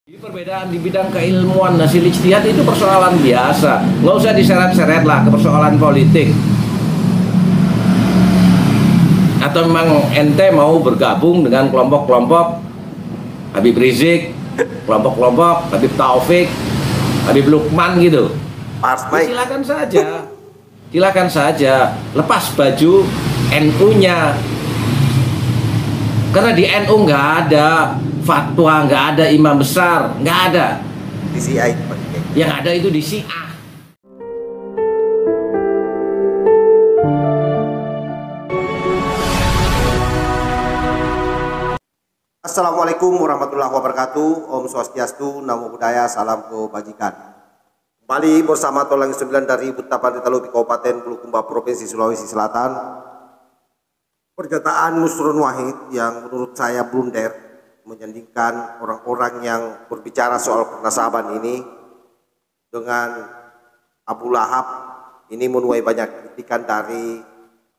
Perbedaan di bidang keilmuan hasil ijtihad itu persoalan biasa, nggak usah diseret-seret lah ke persoalan politik. Atau memang ente mau bergabung dengan kelompok-kelompok Habib Rizik, kelompok-kelompok Habib Taufik, Habib Lukman gitu. Silakan saja, silakan saja. Lepas baju NU-nya, karena di NU nggak ada fatwa, nggak ada imam besar, nggak ada. Di CI. Yang ada itu di Syiah. Assalamualaikum warahmatullahi wabarakatuh. Om Swastiastu, Namo Buddhaya, salam kebajikan. Kembali bersama Tolang 9 dari Butapan Titalupi Kabupaten Bulukumba, Provinsi Sulawesi Selatan. Pernyataan Nusron Wahid yang menurut saya blunder menyandingkan orang-orang yang berbicara soal pernasaban ini dengan Abu Lahab ini menuai banyak kritikan dari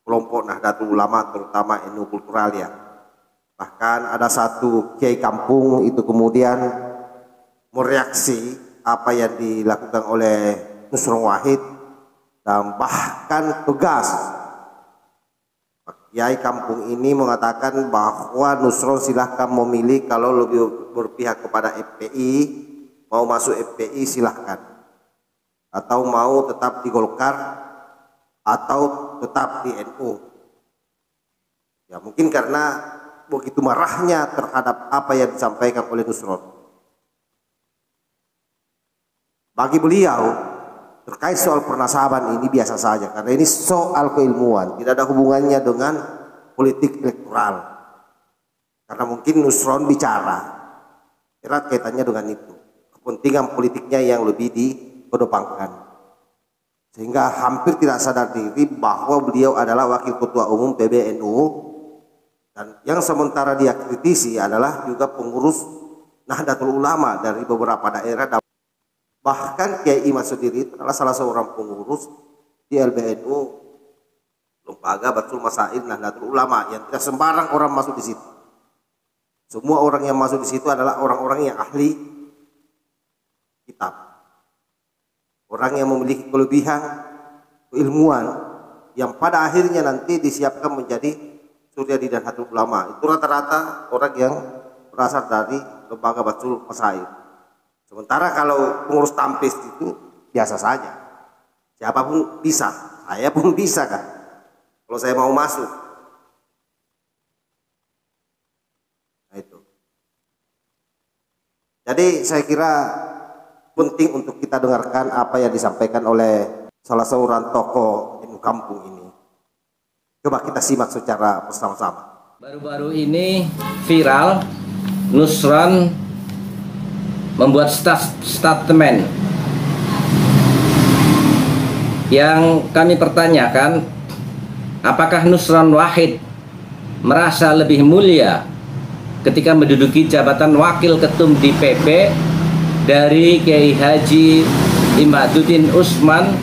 kelompok Nahdlatul Ulama, terutama NU Kultural ya. Bahkan ada satu kiai kampung itu kemudian mereaksi apa yang dilakukan oleh Nusron Wahid dan bahkan tegas. Kiai kampung ini mengatakan bahwa Nusron silahkan memilih, kalau lebih berpihak kepada FPI, mau masuk FPI silahkan, atau mau tetap di Golkar atau tetap di NU. Ya mungkin karena begitu marahnya terhadap apa yang disampaikan oleh Nusron. Bagi beliau terkait soal pernasaban ini biasa saja, karena ini soal keilmuan, tidak ada hubungannya dengan politik elektoral. Karena mungkin Nusron bicara erat kaitannya dengan itu, kepentingan politiknya yang lebih dikedepankan, sehingga hampir tidak sadar diri bahwa beliau adalah wakil ketua umum PBNU, dan yang sementara dia kritisi adalah juga pengurus Nahdlatul Ulama dari beberapa daerah. Bahkan Kiai Iman sendiri adalah salah seorang pengurus di LBNU, Lembaga Batul Masail Nahdlatul Ulama, yang tidak sembarang orang masuk di situ. Semua orang yang masuk di situ adalah orang-orang yang ahli kitab, orang yang memiliki kelebihan keilmuan yang pada akhirnya nanti disiapkan menjadi Suryadi dan Nahdlatul Ulama. Itu rata-rata orang yang berasal dari Lembaga Batul Masail. Sementara kalau pengurus tampis itu biasa saja, siapapun bisa, saya pun bisa kan, kalau saya mau masuk. Nah itu. Jadi saya kira penting untuk kita dengarkan apa yang disampaikan oleh salah seorang tokoh NU kampung ini. Coba kita simak secara bersama-sama. Baru-baru ini viral, Nusron membuat statement yang kami pertanyakan, apakah Nusron Wahid merasa lebih mulia ketika menduduki jabatan wakil ketum di PP dari Kiai Haji Imaduddin Usman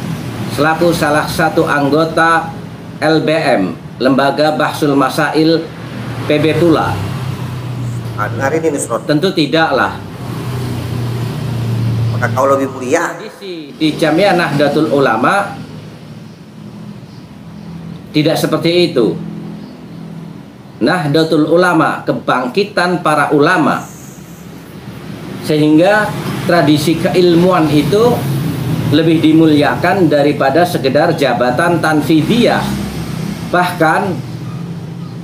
selaku salah satu anggota LBM, Lembaga Bahsul Masail PB pula? Dengar ini Nusron. Tentu tidaklah. Maka kau lebih mulia. Di Jamiah Nahdlatul Ulama tidak seperti itu. Nahdlatul Ulama, kebangkitan para ulama, sehingga tradisi keilmuan itu lebih dimuliakan daripada sekedar jabatan tanfidiyah. Bahkan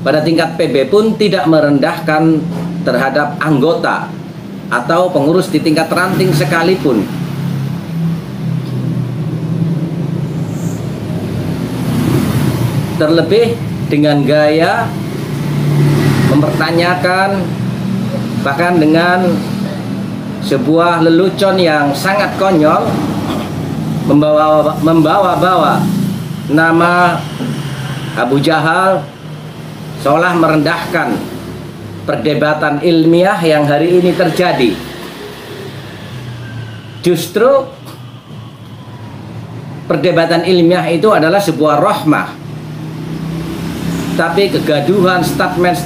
pada tingkat PB pun tidak merendahkan terhadap anggota atau pengurus di tingkat ranting sekalipun. Terlebih dengan gaya mempertanyakan, bahkan dengan sebuah lelucon yang sangat konyol, membawa-bawa nama Abu Jahal, seolah merendahkan perdebatan ilmiah yang hari ini terjadi. Justru perdebatan ilmiah itu adalah sebuah rahmah, tapi kegaduhan statement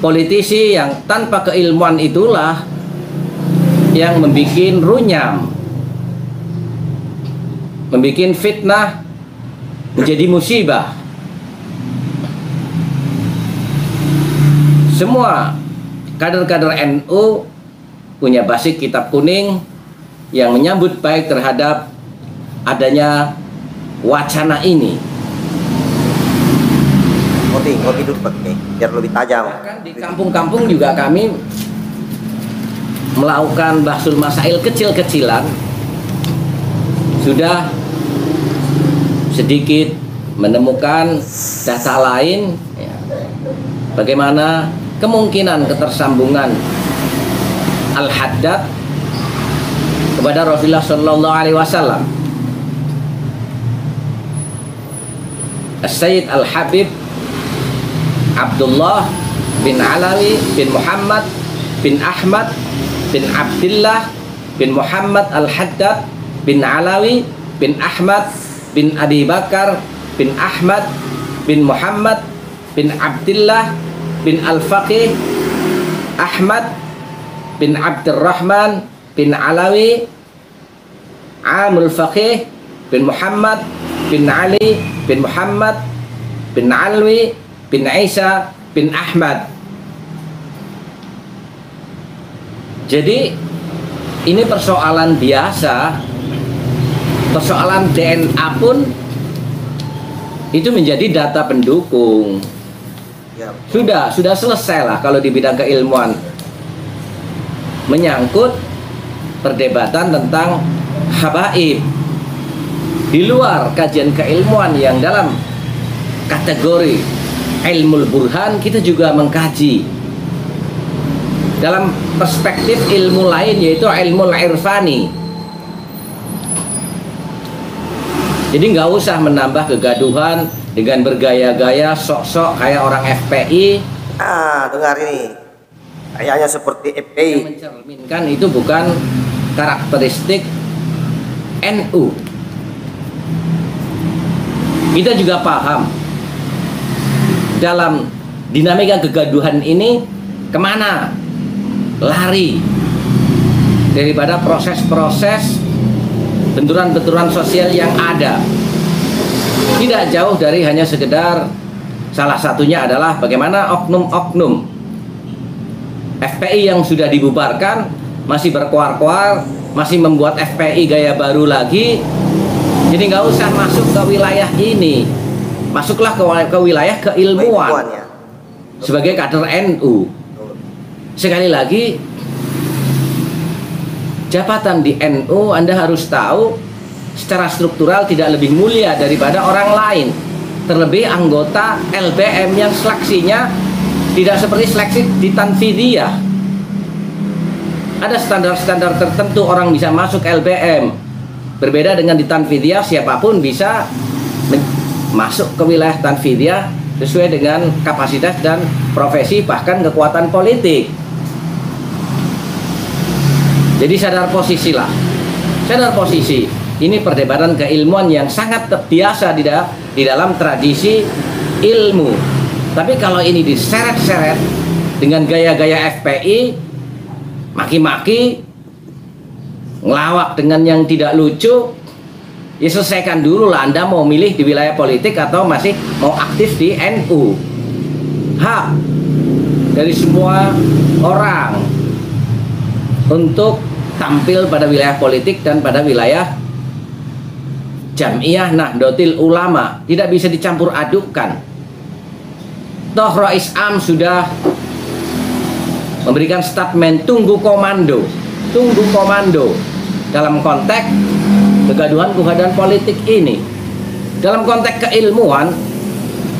politisi yang tanpa keilmuan itulah yang membuat runyam, membuat fitnah menjadi musibah. Semua kader-kader NU punya basis kitab kuning yang menyambut baik terhadap adanya wacana ini. Ngopi dulu Pak nih, biar lebih tajam. Bahkan di kampung-kampung juga kami melakukan bahsul masail kecil-kecilan, sudah sedikit menemukan data lain ya, bagaimana kemungkinan ketersambungan Al-Haddad kepada Rasulullah Shallallahu Alaihi Wasallam. As-Sayyid Al-Habib Abdullah bin Alawi bin Muhammad bin Ahmad bin Abdullah bin Muhammad Al-Haddad bin Alawi bin Ahmad bin Abi Bakar bin Ahmad bin Muhammad bin Abdullah bin Al-Faqih Ahmad bin Abdurrahman bin Alawi Amul Faqih bin Muhammad bin Ali bin Muhammad bin Alwi bin Isa bin Ahmad. Jadi ini persoalan biasa, persoalan DNA pun itu menjadi data pendukung. Sudah selesai lah kalau di bidang keilmuan. Menyangkut perdebatan tentang habaib di luar kajian keilmuan yang dalam kategori ilmul burhan, kita juga mengkaji dalam perspektif ilmu lain, yaitu ilmu irfani. Jadi nggak usah menambah kegaduhan dengan bergaya-gaya sok-sok kayak orang FPI. Dengar ini, kayaknya seperti FPI. Yang mencerminkan itu bukan karakteristik NU. Kita juga paham dalam dinamika kegaduhan ini kemana lari daripada proses-proses benturan-benturan sosial yang ada. Tidak jauh dari hanya sekedar, salah satunya adalah bagaimana oknum-oknum FPI yang sudah dibubarkan masih berkoar-koar, masih membuat FPI gaya baru lagi. Jadi nggak usah masuk ke wilayah ini, masuklah ke wilayah keilmuan sebagai kader NU. Sekali lagi, jabatan di NU Anda harus tahu secara struktural tidak lebih mulia daripada orang lain. Terlebih anggota LBM yang seleksinya tidak seperti seleksi di Tanfidiyah. Ada standar-standar tertentu orang bisa masuk LBM. Berbeda dengan di Tanfidiyah, siapapun bisa masuk ke wilayah Tanfidiyah sesuai dengan kapasitas dan profesi, bahkan kekuatan politik. Jadi sadar posisi lah, sadar posisi. Ini perdebatan keilmuan yang sangat biasa di dalam tradisi ilmu. Tapi kalau ini diseret-seret dengan gaya-gaya FPI, maki-maki, ngelawak dengan yang tidak lucu, ya selesaikan dulu lah. Anda mau milih di wilayah politik atau masih mau aktif di NU. Hak dari semua orang untuk tampil pada wilayah politik dan pada wilayah Jam'iyah Nahdlatul Ulama, tidak bisa dicampur adukkan. Toh Rais Am sudah memberikan statement tunggu komando dalam konteks kegaduhan politik ini. Dalam konteks keilmuan,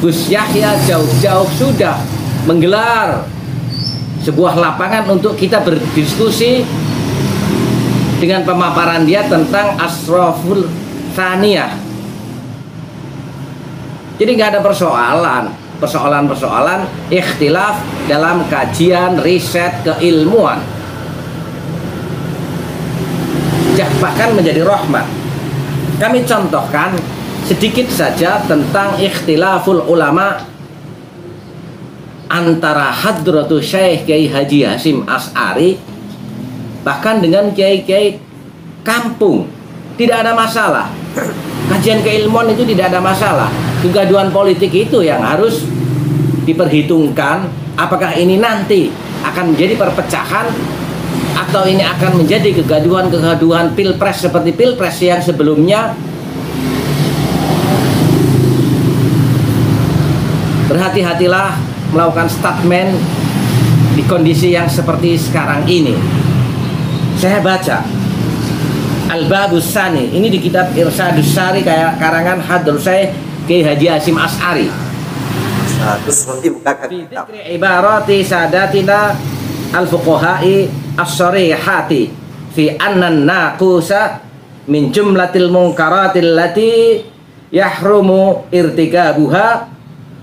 Gus Yahya jauh-jauh sudah menggelar sebuah lapangan untuk kita berdiskusi dengan pemaparan dia tentang Asraful Thaniyah. Jadi nggak ada persoalan ikhtilaf dalam kajian riset keilmuan. Bahkan menjadi rahmat. Kami contohkan sedikit saja tentang ikhtilaful ulama antara Hadratul Syekh Kiai Haji Hasyim Asy'ari bahkan dengan kiai-kiai kampung tidak ada masalah. Kajian keilmuan itu tidak ada masalah. Kegaduhan politik itu yang harus diperhitungkan, apakah ini nanti akan menjadi perpecahan atau ini akan menjadi kegaduhan-kegaduhan pilpres seperti pilpres yang sebelumnya. Berhati-hatilah melakukan statement di kondisi yang seperti sekarang ini. Saya baca Al-Babus Sani, ini di kitab Irsyadus Sari karangan Hadratul Syekh Kiai Haji Hasyim Asy'ari. Terus nanti bukakan Fi dzikri ibarati sadatina al-fuqaha'i as-sarihati fi anna naqusa min jumlatil munkaratil lati yahrumu irtikabuha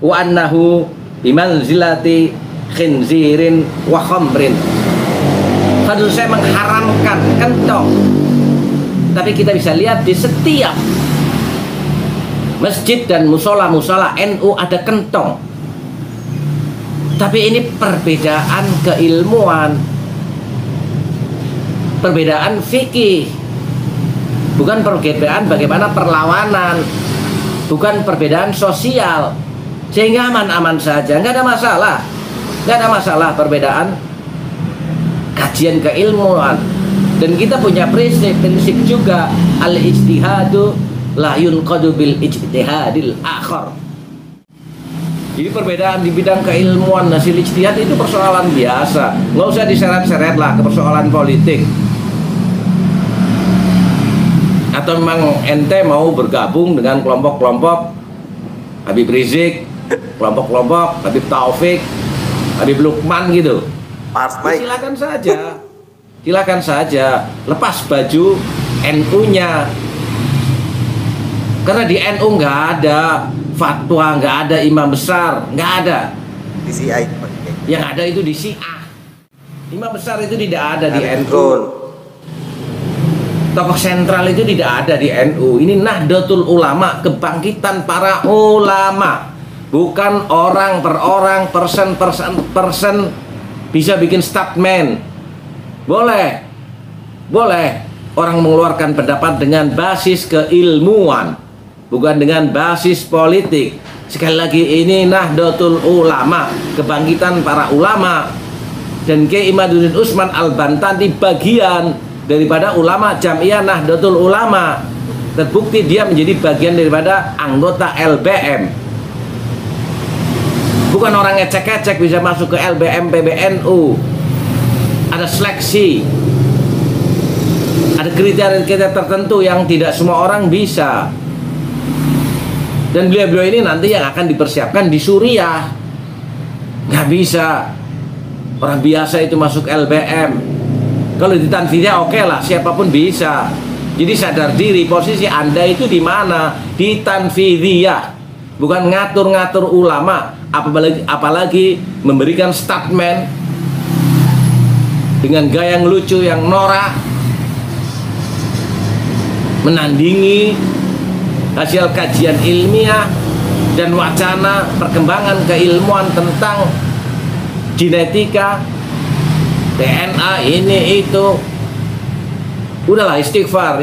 wa annahu bimanzilati khinzirin wa khamrin. Fadl saya mengharamkan kentong, tapi kita bisa lihat di setiap masjid dan musola-musola NU ada kentong. Tapi ini perbedaan keilmuan, perbedaan fikih, bukan perbedaan bagaimana perlawanan, bukan perbedaan sosial. Sehingga aman-aman saja, nggak ada masalah, nggak ada masalah perbedaan kajian keilmuan. Dan kita punya prinsip juga, al-ijtihadu la yunqadu bil ijtihadil akhar. Jadi perbedaan di bidang keilmuan hasil ijtihad itu persoalan biasa, nggak usah diseret-seret lah ke persoalan politik. Atau memang ente mau bergabung dengan kelompok-kelompok Habib Rizik, kelompok-kelompok Habib Taufik, Habib Lukman gitu, silakan saja, silakan saja, lepas baju NU-nya. Karena di NU nggak ada fatwa, nggak ada imam besar, nggak ada. Di CI yang ada itu di Syiah. Imam besar itu tidak ada di NU. Tokoh sentral itu tidak ada di NU. Ini Nahdlatul Ulama, kebangkitan para ulama. Bukan orang per orang, person bisa bikin statement. Boleh, boleh orang mengeluarkan pendapat dengan basis keilmuan, bukan dengan basis politik. Sekali lagi, ini Nahdlatul Ulama, kebangkitan para ulama. Dan Kiai Imaduddin Usman Al-Bantani bagian daripada ulama Jamiah Nahdlatul Ulama. Terbukti dia menjadi bagian daripada anggota LBM. Bukan orang ngecek-ngecek bisa masuk ke LBM PBNU. Ada seleksi, ada kriteria-kriteria tertentu yang tidak semua orang bisa. Dan beliau-beliau ini nanti yang akan dipersiapkan di Suriah. Nggak bisa orang biasa itu masuk LBM. Kalau di Tanfidiyah oke lah, siapapun bisa. Jadi sadar diri, posisi Anda itu di mana? Di Tanfidiyah. Bukan ngatur-ngatur ulama, apalagi memberikan statement dengan gaya yang lucu, yang norak, menandingi hasil kajian ilmiah dan wacana perkembangan keilmuan tentang genetika, DNA, ini itu. Udahlah, istighfar.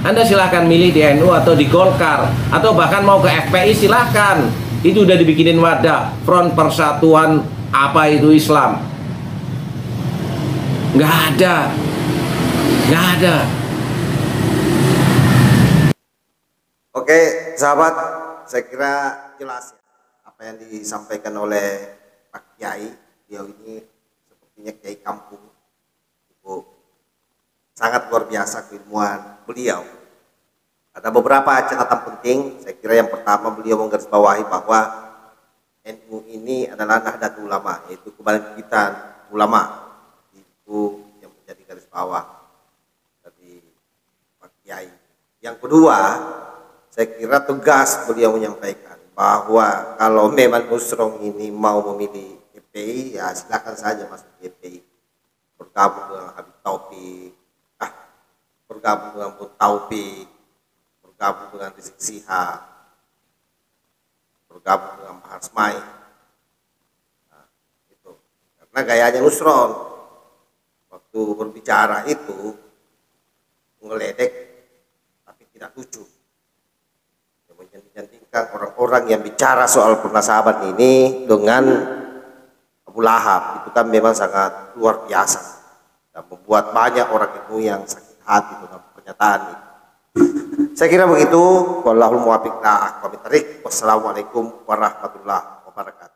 Anda silahkan milih di NU atau di Golkar, atau bahkan mau ke FPI silahkan. Itu udah dibikinin wadah, Front Persatuan apa itu Islam. Nggak ada. Oke, sahabat, saya kira jelas ya apa yang disampaikan oleh Pak Kiai. Beliau ini sepertinya Kiai kampung. Sangat luar biasa keilmuan beliau. Ada beberapa catatan penting. Saya kira yang pertama, beliau menggarisbawahi bahwa NU ini adalah Nahdlatul Ulama, yaitu kebangkitan ulama. Itu yang menjadi garis bawah dari Pak Kiai. Yang kedua, saya kira tugas beliau menyampaikan bahwa kalau memang Nusron ini mau memilih GPI, ya silakan saja masuk GPI, bergabung dengan Habib Taufik, bergabung dengan Bun Taufik, bergabung dengan Rizik Sihab, bergabung dengan Bahar Smai. Karena gayanya Nusron waktu berbicara itu ngeledek tapi tidak lucu. Menyantingkan orang-orang yang bicara soal pernasaban ini dengan Abu Lahab itu kan memang sangat luar biasa dan membuat banyak orang itu yang sakit hati dengan pernyataan ini. Saya kira begitu. Wallahul muwaffiq. Wassalamualaikum warahmatullahi wabarakatuh.